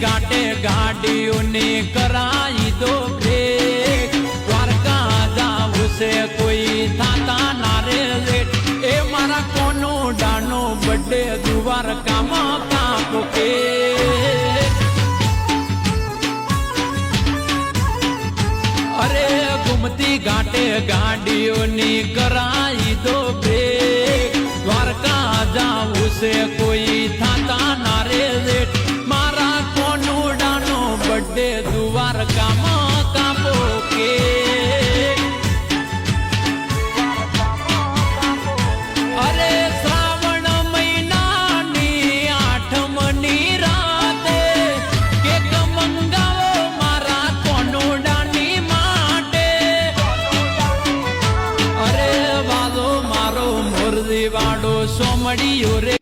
ઘાટે ગાડીઓની કરાઈ દો બ્રેક દ્વારકા જાવું છે કોઈ થાતા ના રે લેટ એ મારા કોનું ડાનો બર્થડે દ્વારકામાં કાપો કે અરે ગુમતી ઘાટે ગાડીઓની કરાઈ દો બ્રેક દ્વારકા જાવું છે